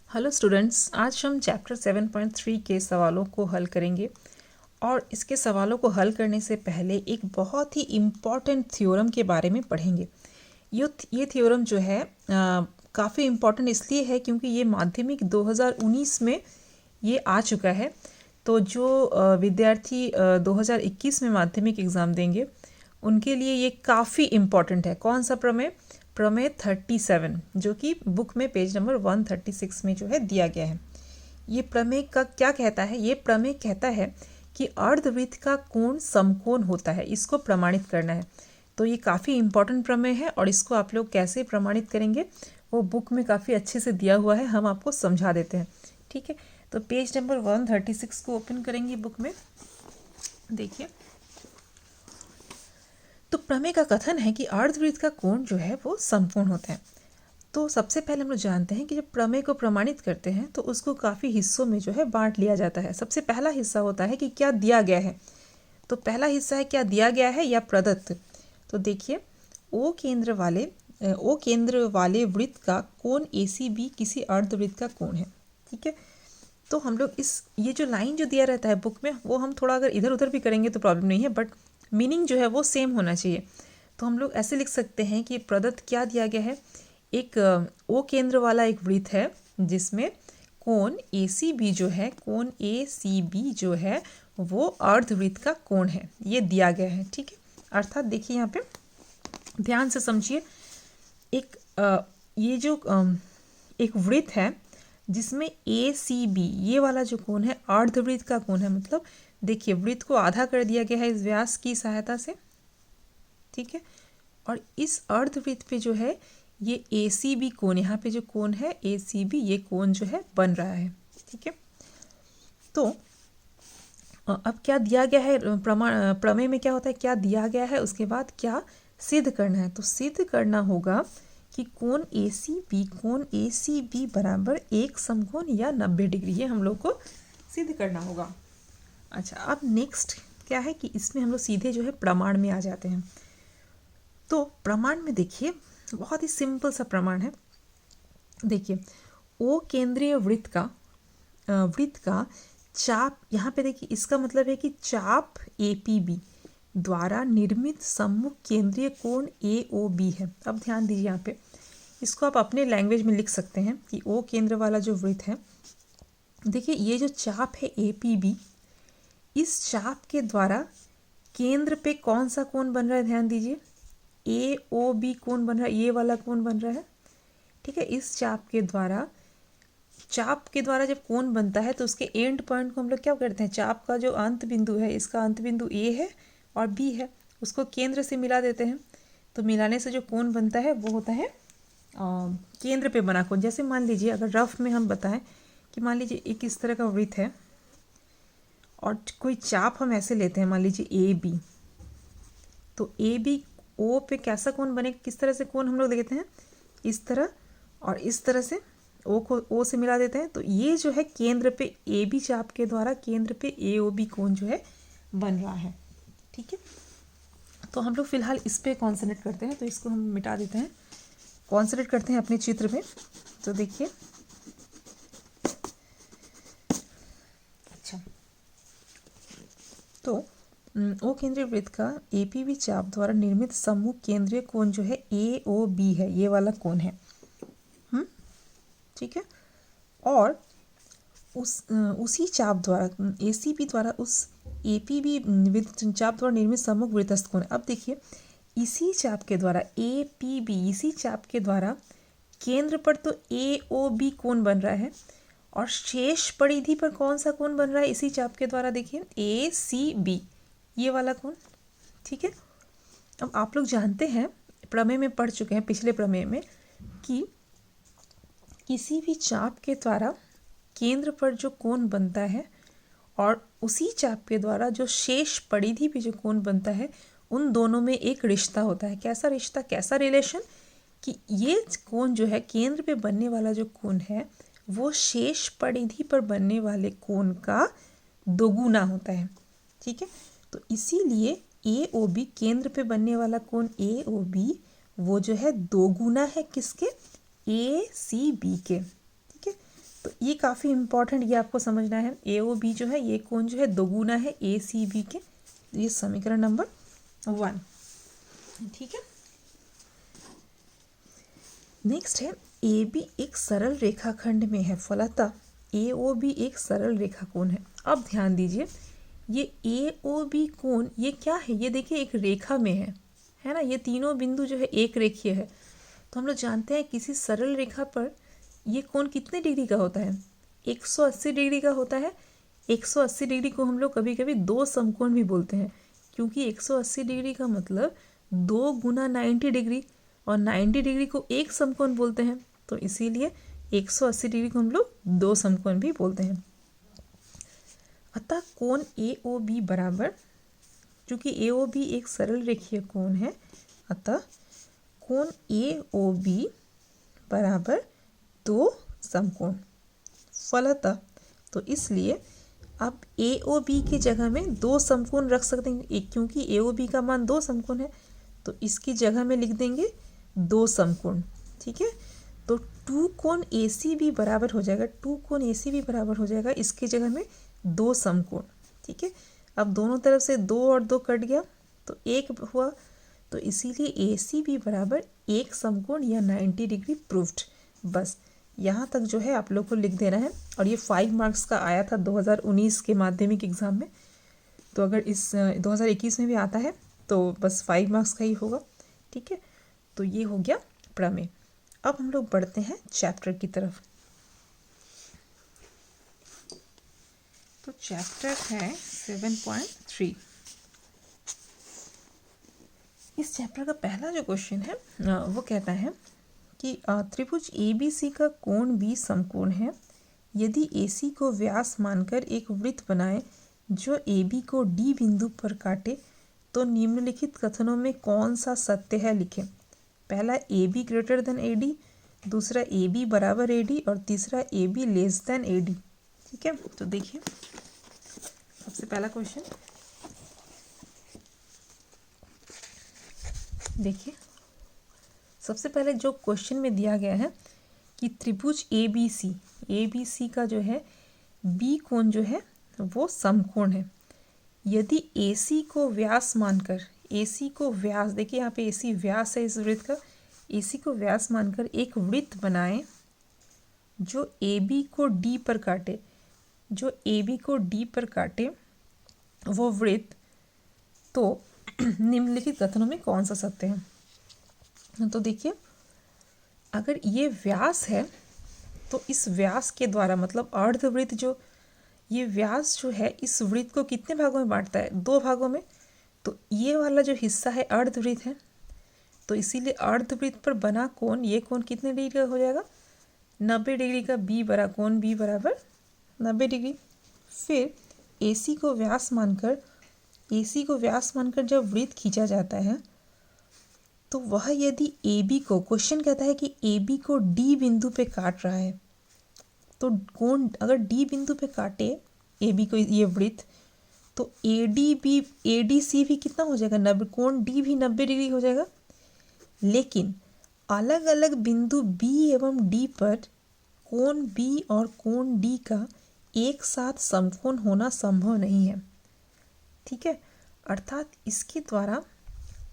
Hello students, आज हम chapter 7.3 के सवालों को हल करेंगे। और इसके सवालों को हल करने से पहले एक बहुत ही इम्पॉर्टेंट थ्योरम के बारे में पढ़ेंगे। ये थ्योरम जो है काफ़ी इम्पॉर्टेंट इसलिए है क्योंकि ये माध्यमिक 2019 में ये आ चुका है। तो जो विद्यार्थी 2021 में माध्यमिक एग्ज़ाम देंगे उनके लिए ये काफ़ी इम्पॉर्टेंट है। कौन सा प्रमेय? प्रमेय 37, जो कि बुक में पेज नंबर 136 में जो है दिया गया है। ये प्रमेय का क्या कहता है? ये प्रमेय कहता है कि अर्धवृत्त का कोण समकोण होता है, इसको प्रमाणित करना है। तो ये काफ़ी इम्पॉर्टेंट प्रमेय है और इसको आप लोग कैसे प्रमाणित करेंगे वो बुक में काफ़ी अच्छे से दिया हुआ है, हम आपको समझा देते हैं। ठीक है, तो पेज नंबर 136 को ओपन करेंगे बुक में। देखिए, तो प्रमेय का कथन है कि अर्धवृत्त का कोण जो है वो समकोण होता है। तो सबसे पहले हम लोग जानते हैं कि जब प्रमेय को प्रमाणित करते हैं तो उसको काफ़ी हिस्सों में जो है बांट लिया जाता है। सबसे पहला हिस्सा होता है कि क्या दिया गया है। तो पहला हिस्सा है क्या दिया गया है या प्रदत्त। तो देखिए, ओ केंद्र वाले वृत्त का कोण ACB किसी अर्धवृत्त का कोण है। ठीक है, तो हम लोग ये जो लाइन जो दिया रहता है बुक में वो हम थोड़ा अगर इधर उधर भी करेंगे तो प्रॉब्लम नहीं है, बट मीनिंग जो है वो सेम होना चाहिए। तो हम लोग ऐसे लिख सकते हैं कि प्रदत्त क्या दिया गया है। एक ओ केंद्र वाला एक वृत्त है जिसमें कोण ACB जो है वो अर्धवृत्त का कोण है, ये दिया गया है। ठीक है, अर्थात देखिए यहाँ पे ध्यान से समझिए, ये जो एक वृत्त है जिसमें ACB ये वाला जो कोण है अर्धवृत्त का कोण है। मतलब देखिए, वृत्त को आधा कर दिया गया है इस व्यास की सहायता से। ठीक है, और इस अर्धवृत्त पे जो है ये ACB कोण, यहाँ पे जो कोण है ACB, ये कोण जो है बन रहा है। ठीक है, तो अब क्या दिया गया है प्रमेय में क्या होता है, क्या दिया गया है उसके बाद क्या सिद्ध करना है। तो सिद्ध करना होगा कि कोण ACB बराबर एक समकोण या 90 डिग्री, ये हम लोग को सिद्ध करना होगा। अच्छा, अब नेक्स्ट क्या है कि इसमें हम लोग सीधे जो है प्रमाण में आ जाते हैं। तो प्रमाण में देखिए बहुत ही सिंपल सा प्रमाण है। देखिए, ओ केंद्रीय वृत्त का चाप, यहाँ पे देखिए इसका मतलब है कि चाप APB द्वारा निर्मित सम्मुख केंद्रीय कोण AOB है। अब ध्यान दीजिए, यहाँ पे इसको आप अपने लैंग्वेज में लिख सकते हैं कि ओ केंद्र वाला जो वृत्त है, देखिए ये जो चाप है APB, इस चाप के द्वारा केंद्र पे कौन सा कोण बन रहा है, ध्यान दीजिए AOB कोण बन रहा है, ये वाला कोण बन रहा है। ठीक है, इस चाप के द्वारा जब कोण बनता है तो उसके एंड पॉइंट को हम लोग क्या करते हैं, चाप का जो अंत बिंदु है, इसका अंत बिंदु A है और B है, उसको केंद्र से मिला देते हैं। तो मिलाने से जो कोण बनता है वो होता है केंद्र पे बना कोण। जैसे मान लीजिए, अगर रफ में हम बताएं कि मान लीजिए एक इस तरह का वृत्त है और कोई चाप हम ऐसे लेते हैं, मान लीजिए AB। तो AB O पे कैसा कोण बनेगा, किस तरह से कोण हम लोग देते हैं, इस तरह, और इस तरह से O को O से मिला देते हैं। तो ये जो है केंद्र पे AB चाप के द्वारा केंद्र पे AOB कोण जो है बन रहा है। ठीक है, तो हम लोग फिलहाल इस पे कॉन्सेंट्रेट करते हैं, तो इसको हम मिटा देते हैं, कॉन्सेंट्रेट करते हैं अपने चित्र में। तो देखिए, अच्छा, तो ओ केंद्रीय वृत्त का APB चाप द्वारा निर्मित सम्मुख केंद्रीय कोण जो है AOB है, ये वाला कोण है। ठीक है, और उसी चाप द्वारा ACB द्वारा उस APB चाप द्वारा निर्मित सम्मुख वृत्तस्थ कोण। अब देखिए, इसी चाप के द्वारा APB, इसी चाप के द्वारा केंद्र पर तो AOB कोण बन रहा है और शेष परिधि पर कौन सा कोण बन रहा है इसी चाप के द्वारा, देखिए ACB, ये वाला कोण। ठीक है, अब आप लोग जानते हैं, प्रमेय में पढ़ चुके हैं पिछले प्रमेय में, कि किसी भी चाप के द्वारा केंद्र पर जो कोण बनता है और उसी चाप के द्वारा जो शेष परिधि पे जो कोण बनता है, उन दोनों में एक रिश्ता होता है। कैसा रिश्ता, कैसा रिलेशन, कि ये कोण जो है केंद्र पे बनने वाला जो कोण है वो शेष परिधि पर बनने वाले कोण का दोगुना होता है। ठीक है, तो इसीलिए AOB, केंद्र पे बनने वाला कोण AOB वो जो है दोगुना है किसके, ACB के। ठीक है, तो ये काफ़ी इम्पॉर्टेंट, ये आपको समझना है। ए ओ बी जो है ये कोण जो है दोगुना है ए सी बी के। ये समीकरण नंबर 1, ठीक है। नेक्स्ट है ए बी एक सरल रेखाखंड में है, फलतः ए ओ बी एक सरल रेखा कोण है। अब ध्यान दीजिए, ये ए ओ बी कोण ये क्या है, ये देखिए एक रेखा में है ना। ये तीनों बिंदु जो है एक रेखीय है। तो हम लोग जानते हैं किसी सरल रेखा पर ये कोण कितने डिग्री का होता है, 180 डिग्री का होता है। 180 डिग्री को हम लोग कभी कभी दो समकोण भी बोलते हैं, क्योंकि 180 डिग्री का मतलब 2 गुना 90 डिग्री, और 90 डिग्री को एक समकोण बोलते हैं। तो इसीलिए 180 डिग्री को हम लोग दो समकोण भी बोलते हैं। अतः कोण ए ओ बी बराबर, चूँकि ए ओ बी एक सरल रेखीय कोण है, अतः कोण ए ओ बी बराबर दो समकोण। फलतः तो इसलिए अब ए ओ बी की जगह में दो समकोण रख सकते हैं, एक क्योंकि ए ओ बी का मान दो समकोण है, तो इसकी जगह में लिख देंगे दो समकोण, ठीक है। तो टू कोण ए सी बी बराबर हो जाएगा, टू कोण ए सी बी बराबर हो जाएगा इसकी जगह में दो समकोण, ठीक है। अब दोनों तरफ से दो और दो कट गया तो एक हुआ, तो इसीलिए ए सी बी बराबर एक समकोण या 90 डिग्री प्रूफ्ड। बस यहाँ तक जो है आप लोग को लिख देना है। और ये 5 मार्क्स का आया था 2019 के माध्यमिक एग्ज़ाम में, तो अगर इस 2021 में भी आता है तो बस 5 मार्क्स का ही होगा, ठीक है। तो ये हो गया प्रमेय। अब हम लोग बढ़ते हैं चैप्टर की तरफ। तो चैप्टर है 7.3। इस चैप्टर का पहला जो क्वेश्चन है वो कहता है कि त्रिभुज ए बी सी का कोण बी समकोण है। यदि ए सी को व्यास मानकर एक वृत्त बनाए जो ए बी को डी बिंदु पर काटे, तो निम्नलिखित कथनों में कौन सा सत्य है, लिखें। पहला A be greater than A D, दूसरा ए बी बराबर ए डी, और तीसरा A be less than A D, ठीक है। तो देखिए सबसे पहला क्वेश्चन देखिए, सबसे पहले जो क्वेश्चन में दिया गया है कि त्रिभुज ए बी सी का जो है बी कोण जो है वो समकोण है। यदि ए सी को व्यास मानकर, ए सी को व्यास, देखिए यहाँ पे ए सी व्यास है इस वृत्त का, ए सी को व्यास मानकर एक वृत्त बनाए जो ए बी को डी पर काटे, जो ए बी को डी पर काटे वो वृत्त, तो निम्नलिखित कथनों में कौन सा सत्य है। तो देखिए अगर ये व्यास है तो इस व्यास के द्वारा, मतलब अर्धवृत्त जो ये व्यास जो है इस वृत्त को कितने भागों में बांटता है, दो भागों में। तो ये वाला जो हिस्सा है अर्धवृत्त है, तो इसीलिए अर्धवृत्त पर बना कोण, ये कोण कितने डिग्री का हो जाएगा, 90 डिग्री का। बी बरा कोण बी बराबर 90 डिग्री। फिर AC को व्यास मानकर जब वृत्त खींचा जाता है तो वह यदि AB को, क्वेश्चन कहता है कि AB को D बिंदु पे काट रहा है, तो कोण अगर D बिंदु पे काटे AB को ये वृत्त, तो ADC भी कितना हो जाएगा, 90, कोण D भी 90 डिग्री हो जाएगा। लेकिन अलग अलग बिंदु B एवं D पर कोण B और कोण D का एक साथ समकोण होना संभव नहीं है, ठीक है। अर्थात इसके द्वारा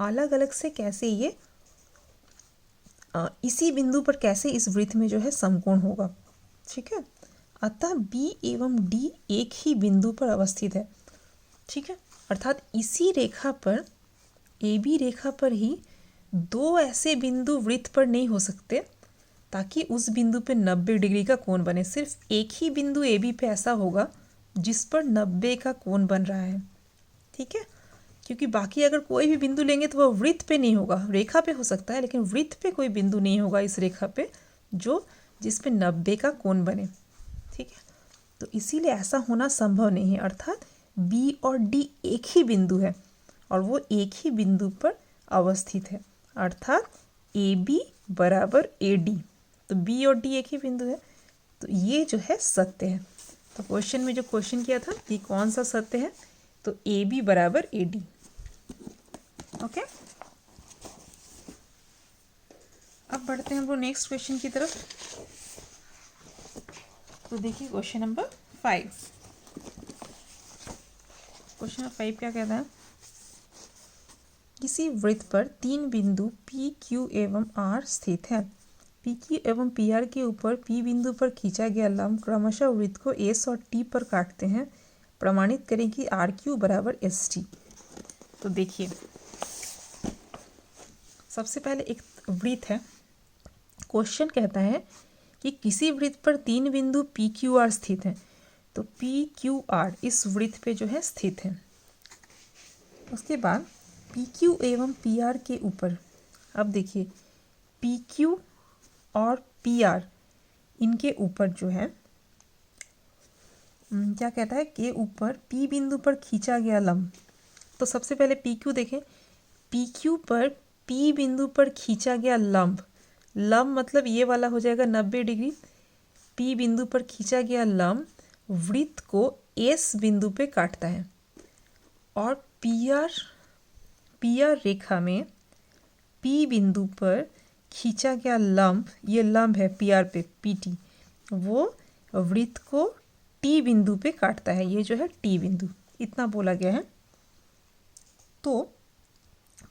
अलग अलग से कैसे ये इसी बिंदु पर कैसे इस वृत्त में जो है समकोण होगा, ठीक है। अतः B एवं D एक ही बिंदु पर अवस्थित है, ठीक है। अर्थात इसी रेखा पर, AB रेखा पर ही दो ऐसे बिंदु वृत्त पर नहीं हो सकते ताकि उस बिंदु पे 90 डिग्री का कोण बने। सिर्फ एक ही बिंदु AB पे ऐसा होगा जिस पर 90 का कोण बन रहा है, ठीक है। क्योंकि बाकी अगर कोई भी बिंदु लेंगे तो वह वृत्त पे नहीं होगा, रेखा पे हो सकता है, लेकिन वृत्त पे कोई बिंदु नहीं होगा इस रेखा पे जो जिस पे 90 का कोण बने, ठीक है। तो इसीलिए ऐसा होना संभव नहीं है। अर्थात B और D एक ही बिंदु है और वो एक ही बिंदु पर अवस्थित है, अर्थात AB बराबर AD। तो B और D एक ही बिंदु है, तो ये जो है सत्य है। तो क्वेश्चन में जो क्वेश्चन किया था कि कौन सा सत्य है, तो AB बराबर AD, ओके। अब बढ़ते हैं हम लोग नेक्स्ट क्वेश्चन की तरफ। तो देखिए क्वेश्चन नंबर 5। क्वेश्चन नंबर 5 क्या कहता है, किसी वृत्त पर 3 बिंदु P, Q एवं R स्थित है। P, Q एवं PR के ऊपर P बिंदु पर खींचा गया लंब क्रमशः वृत्त को S और T पर काटते हैं। प्रमाणित करें कि RQ बराबर ST। तो देखिए सबसे पहले एक वृत्त है, क्वेश्चन कहता है कि किसी वृत्त पर 3 बिंदु PQR स्थित हैं। तो PQR इस वृत्त पे जो है स्थित है। उसके बाद PQ एवं PR के ऊपर, अब देखिए PQ और PR इनके ऊपर जो है क्या कहता है, के ऊपर P बिंदु पर खींचा गया लंब। तो सबसे पहले PQ देखें, PQ पर P बिंदु पर खींचा गया लंब, लंब मतलब ये वाला हो जाएगा 90 डिग्री। P बिंदु पर खींचा गया लंब वृत्त को S बिंदु पे काटता है। और PR रेखा में P बिंदु पर खींचा गया लंब, ये लंब है PR पे PT, वो वृत्त को T बिंदु पे काटता है। ये जो है T बिंदु, इतना बोला गया है। तो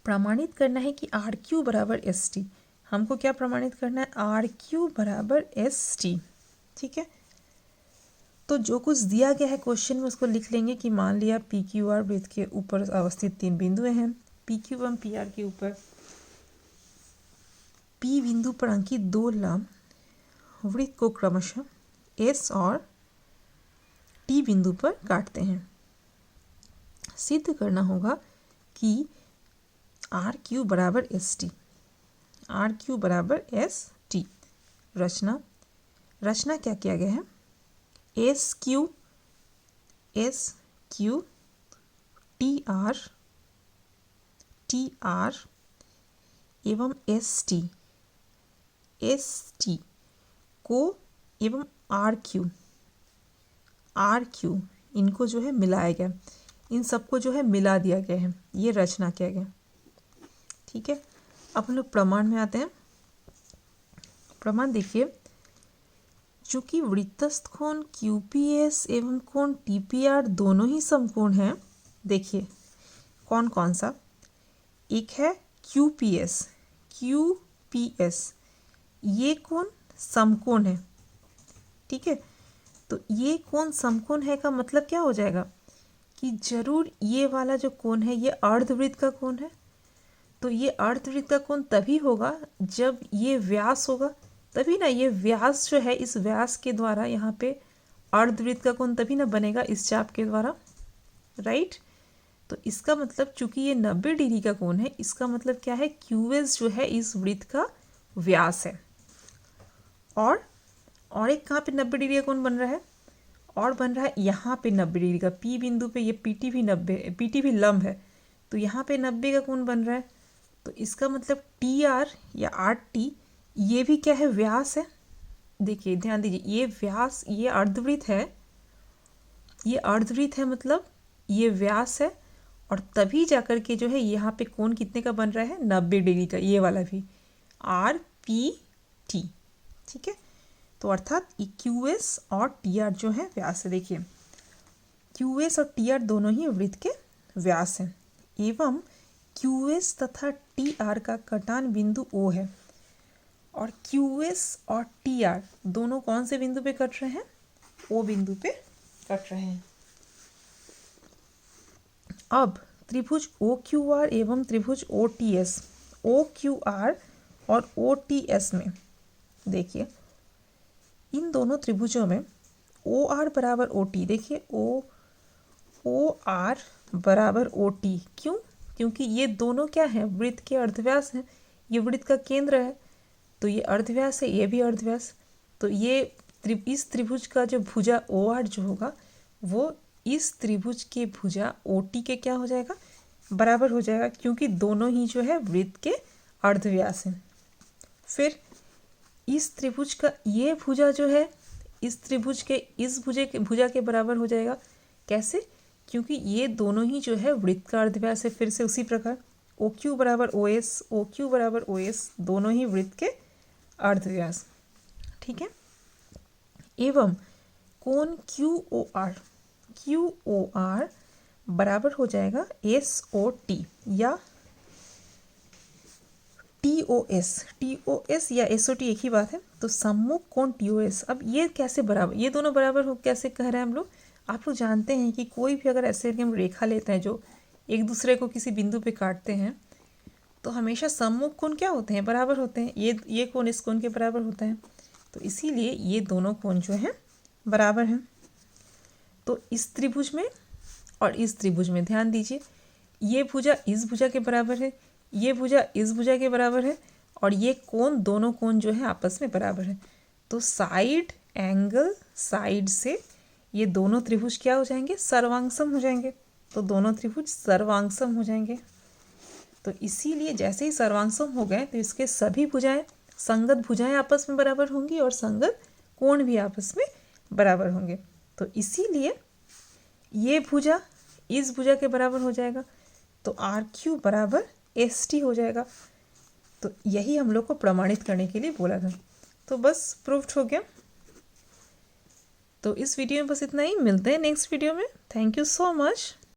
प्रमाणित करना है कि RQ बराबर ST। हमको क्या प्रमाणित करना है, RQ बराबर ST। ठीक है, तो जो कुछ दिया गया है क्वेश्चन में उसको लिख लेंगे कि मान लिया PQR वृत्त के ऊपर अवस्थित 3 बिंदुएं हैं। PQ एवं PR के ऊपर P बिंदु पर अंकित 2 लंब वृत्त को क्रमशः S और T बिंदु पर काटते हैं। सिद्ध करना होगा कि RQ बराबर ST, RQ बराबर ST। रचना क्या किया गया है, SQ TR एवं ST को एवं RQ इनको जो है मिलाया गया, इन सबको जो है मिला दिया गया है, ये रचना किया गया। ठीक है, अब हम लोग प्रमाण में आते हैं। प्रमाण देखिए, चूंकि वृत्तस्थ कोण QPS एवं कोण TPR दोनों ही समकोण हैं। देखिए कौन कौन सा, एक है QPS ये कोण समकोण है। ठीक है, तो ये कोण समकोण है का मतलब क्या हो जाएगा कि जरूर ये वाला जो कोण है ये अर्धवृत्त का कोण है। तो ये अर्धवृत्त का कोण तभी होगा जब ये व्यास होगा, तभी ना ये व्यास जो है, इस व्यास के द्वारा यहाँ पे अर्धवृत्त का कोण तभी ना बनेगा इस चाप के द्वारा, राइट। तो इसका मतलब चूंकि ये 90 डिग्री का कोण है, इसका मतलब क्या है, QS जो है इस वृत्त का व्यास है। और एक कहाँ पे 90 डिग्री का कोण बन रहा है, और बन रहा है यहाँ पे 90 डिग्री का, P बिंदु पे ये PT भी लंब है, तो यहाँ पे 90 का कोण बन रहा है। तो इसका मतलब TR या RT ये भी क्या है, व्यास है। देखिए ध्यान दीजिए, ये व्यास, ये अर्धवृत्त है, मतलब ये व्यास है, और तभी जाकर के जो है यहाँ पे कोण कितने का बन रहा है, 90 डिग्री का, ये वाला भी RPT। ठीक है, तो अर्थात QS और TR जो है व्यास है। देखिए QS और TR दोनों ही वृत्त के व्यास हैं, एवं QS तथा TR का कटान बिंदु O है। और QS और TR दोनों कौन से बिंदु पे कट रहे हैं, O बिंदु पे कट रहे हैं। अब त्रिभुज OQR एवं त्रिभुज OTS, OQR और OTS में देखिए, इन दोनों त्रिभुजों में OR बराबर OT, देखिए OR बराबर OT, क्यों, क्योंकि ये दोनों क्या है, वृत्त के अर्धव्यास हैं। ये वृत्त का केंद्र है, तो ये अर्धव्यास है, ये भी अर्धव्यास। तो ये इस त्रिभुज का जो भुजा OR जो होगा वो इस त्रिभुज के भुजा OT के क्या हो जाएगा, बराबर हो जाएगा, क्योंकि दोनों ही जो है वृत्त के अर्धव्यास हैं। फिर इस त्रिभुज का ये भुजा जो है इस त्रिभुज के इस भुजा के बराबर हो जाएगा। कैसे, क्योंकि ये दोनों ही जो है वृत्त का अर्धव्यास है। फिर से उसी प्रकार OQ बराबर OS दोनों ही वृत्त के अर्धव्यास। ठीक है, एवं कोण क्यू ओ आर बराबर हो जाएगा SOT या TOS या SOT एक ही बात है। तो सम्मुख कोण TOS, अब ये कैसे बराबर, ये दोनों बराबर हो कैसे कह रहे हैं हम लोग। आप लोग जानते हैं कि कोई भी अगर ऐसे हम रेखा लेते हैं जो एक दूसरे को किसी बिंदु पे काटते हैं तो हमेशा सम्मुख कोण क्या होते हैं, बराबर होते हैं। ये कोण इस कोण के बराबर होता है, तो इसीलिए ये दोनों कोण जो हैं बराबर हैं। तो इस त्रिभुज में और इस त्रिभुज में ध्यान दीजिए, ये भुजा इस भुजा के बराबर है, ये भुजा इस भुजा के बराबर है, और ये कोण, दोनों कोण जो है आपस में बराबर है। तो साइड एंगल साइड से ये दोनों त्रिभुज क्या हो जाएंगे, सर्वांगसम हो जाएंगे। तो दोनों त्रिभुज सर्वांगसम हो जाएंगे। तो इसीलिए जैसे ही सर्वांगसम हो गए तो इसके सभी भुजाएं, संगत भुजाएं आपस में बराबर होंगी और संगत कोण भी आपस में बराबर होंगे। तो इसीलिए ये भुजा इस भुजा के बराबर हो जाएगा, तो RQ बराबर ST हो जाएगा। तो यही हम लोग को प्रमाणित करने के लिए बोला था। तो बस प्रूफ्ड हो गया। तो इस वीडियो में बस इतना ही, मिलते हैं नेक्स्ट वीडियो में। Thank you so much.